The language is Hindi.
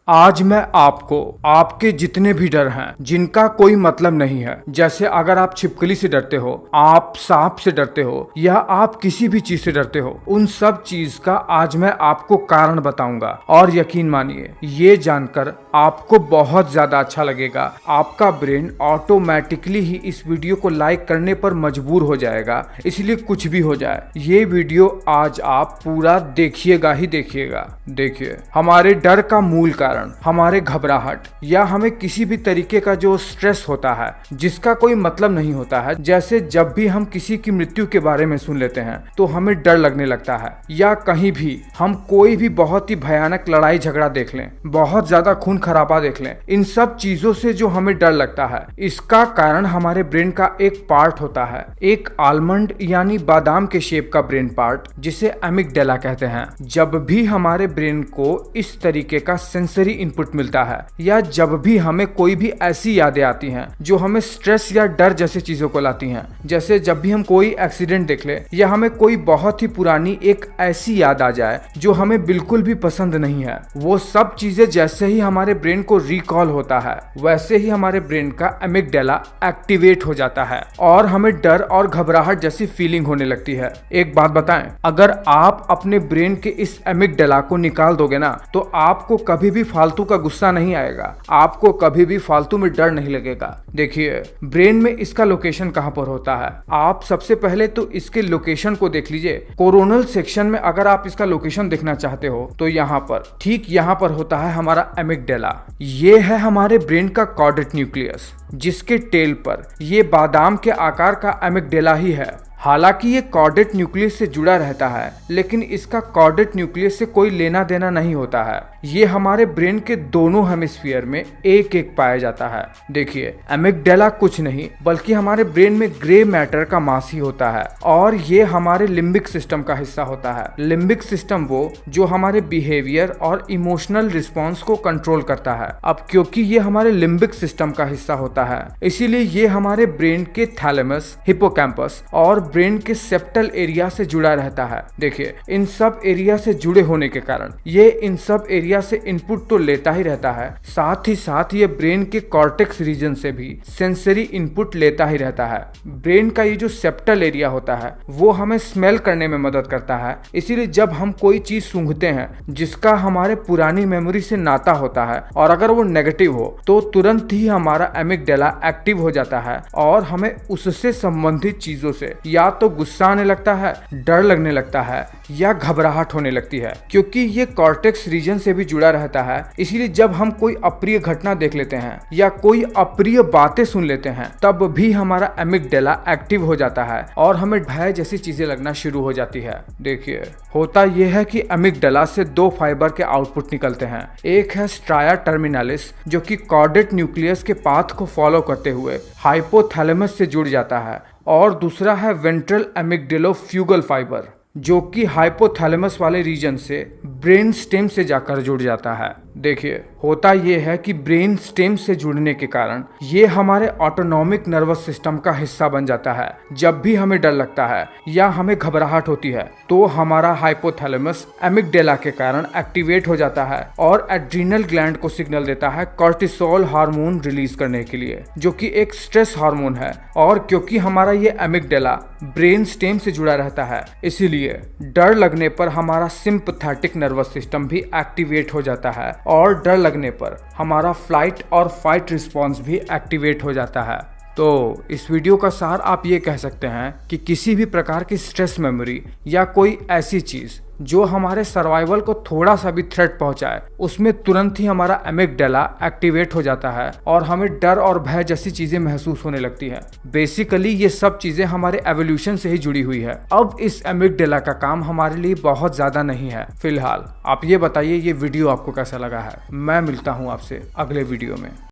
आज मैं आपको आपके जितने भी डर हैं जिनका कोई मतलब नहीं है, जैसे अगर आप छिपकली से डरते हो, आप सांप से डरते हो या आप किसी भी चीज से डरते हो, उन सब चीज का आज मैं आपको कारण बताऊंगा। और यकीन मानिए ये जानकर आपको बहुत ज्यादा अच्छा लगेगा। आपका ब्रेन ऑटोमेटिकली ही इस वीडियो को लाइक करने पर मजबूर हो जाएगा। इसलिए कुछ भी हो जाए ये वीडियो आज आप पूरा देखिएगा ही देखिएगा। देखिए, हमारे डर का मूल कारण हमारे घबराहट या हमें किसी भी तरीके का जो स्ट्रेस होता है जिसका कोई मतलब नहीं होता है। जैसे जब भी हम किसी की मृत्यु के बारे में सुन लेते हैं तो हमें डर लगने लगता है, या कहीं भी हम कोई भी बहुत ही भयानक लड़ाई झगड़ा देख लें, बहुत ज्यादा खून खराबा देख लें, इन सब चीजों से जो हमें डर लगता है इसका कारण हमारे ब्रेन का एक पार्ट होता है, एक आलमंड यानी बादाम के शेप का ब्रेन पार्ट जिसे एमिगडाला कहते हैं। जब भी हमारे ब्रेन को इस तरीके का सेंसरी इनपुट मिलता है या जब भी हमें कोई भी ऐसी यादें आती हैं जो हमें स्ट्रेस या डर जैसे चीजों को लाती हैं, जैसे जब भी हम कोई एक्सीडेंट देख ले या हमें कोई बहुत ही पुरानी एक ऐसी याद आ जाए जो हमें बिल्कुल भी पसंद नहीं है, वो सब चीजें जैसे ही हमारे ब्रेन को रिकॉल होता है वैसे ही हमारे ब्रेन का एमिगडाला एक्टिवेट हो जाता है और हमें डर और घबराहट जैसी फीलिंग होने लगती है। एक बात बताएं, अगर आप अपने ब्रेन के इस एमिगडाला को निकाल दोगे ना तो आपको कभी भी फालतू का गुस्सा नहीं आएगा, आपको कभी भी फालतू में डर नहीं लगेगा। देखिए, ब्रेन में इसका लोकेशन कहां पर होता है, आप सबसे पहले तो इसके लोकेशन को देख लीजिए। कोरोनल सेक्शन में अगर आप इसका लोकेशन देखना चाहते हो तो यहाँ पर, ठीक यहाँ पर होता है हमारा एमिगडाला। ये है हमारे ब्रेन का कॉर्डेट न्यूक्लियस, जिसके टेल पर ये बादाम के आकार का एमिगडाला ही है। हालांकि ये कॉर्डेट न्यूक्लियस से जुड़ा रहता है, लेकिन इसका कॉर्डेट न्यूक्लियस से कोई लेना देना नहीं होता है। ये हमारे ब्रेन के दोनों हेमिस्फीयर में एक एक पाया जाता है। देखिए, एमिगडाला कुछ नहीं बल्कि हमारे ब्रेन में ग्रे मैटर का मास ही होता है और ये हमारे लिम्बिक सिस्टम का हिस्सा होता है। लिम्बिक सिस्टम वो जो हमारे बिहेवियर और इमोशनल रिस्पॉन्स को कंट्रोल करता है। अब क्योंकि ये हमारे लिम्बिक सिस्टम का हिस्सा होता है, इसीलिए ये हमारे ब्रेन के थैलेमस, हिपोकैम्पस और ब्रेन के सेप्टल एरिया से जुड़ा रहता है। देखिए, इन सब एरिया से जुड़े होने के कारण ये इन सब एरिया से इनपुट तो लेता ही रहता है, साथ ही साथ ये ब्रेन के कॉर्टेक्स रीजन से भी सेंसरी इनपुट लेता ही रहता है। ब्रेन का ये जो सेप्टल एरिया होता है वो हमें स्मेल करने में मदद करता है। इसीलिए जब हम कोई चीज सूंघते हैं जिसका हमारे पुरानी मेमोरी से नाता होता है और अगर वो नेगेटिव हो तो तुरंत ही हमारा एमिगडाला एक्टिव हो जाता है और हमें उससे संबंधित चीजों से या तो गुस्सा आने लगता है, डर लगने लगता है या घबराहट होने लगती है। क्योंकि ये कॉर्टेक्स रीजन से भी जुड़ा रहता है, इसीलिए जब हम कोई अप्रिय घटना देख लेते हैं या कोई अप्रिय बातें सुन लेते हैं तब भी हमारा एमिगडाला एक्टिव हो जाता है और हमें भय जैसी चीजें लगना शुरू हो जाती है। देखिए, होता यह है कि एमिगडाला से दो फाइबर के आउटपुट निकलते हैं। एक है स्ट्राया टर्मिनालिस जो कि कॉर्डेट न्यूक्लियस के पाथ को फॉलो करते हुए हाइपोथैलेमस से जुड़ जाता है, और दूसरा है वेंट्रल एमिगडालोफ्यूगल फाइबर जो कि हाइपोथैलेमस वाले रीजन से ब्रेन स्टेम से जाकर जुड़ जाता है। देखिए, होता यह है कि ब्रेन स्टेम से जुड़ने के कारण ये हमारे ऑटोनॉमिक नर्वस सिस्टम का हिस्सा बन जाता है। जब भी हमें डर लगता है या हमें घबराहट होती है तो हमारा हाइपोथैलेमस एमिगडाला के कारण एक्टिवेट हो जाता है और एड्रीनल ग्लैंड को सिग्नल देता है कॉर्टिसोल हार्मोन रिलीज करने के लिए, जो कि एक स्ट्रेस हार्मोन है। और क्योंकि हमारा ये एमिगडाला ब्रेन स्टेम से जुड़ा रहता है, इसीलिए डर लगने पर हमारा सिंपैथेटिक नर्वस सिस्टम भी एक्टिवेट हो जाता है और डर लगने पर हमारा फ्लाइट और फाइट रिस्पॉन्स भी एक्टिवेट हो जाता है। तो इस वीडियो का सार आप ये कह सकते हैं कि किसी भी प्रकार की स्ट्रेस मेमोरी या कोई ऐसी चीज जो हमारे सर्वाइवल को थोड़ा सा भी थ्रेट पहुंचाए, उसमें तुरंत ही हमारा एमिगडाला एक्टिवेट हो जाता है और हमें डर और भय जैसी चीजें महसूस होने लगती है। बेसिकली ये सब चीजें हमारे एवोल्यूशन से ही जुड़ी हुई है। अब इस एमिगडाला का काम हमारे लिए बहुत ज्यादा नहीं है। फिलहाल आप ये बताइए ये वीडियो आपको कैसा लगा है। मैं मिलता हूँ आपसे अगले वीडियो में।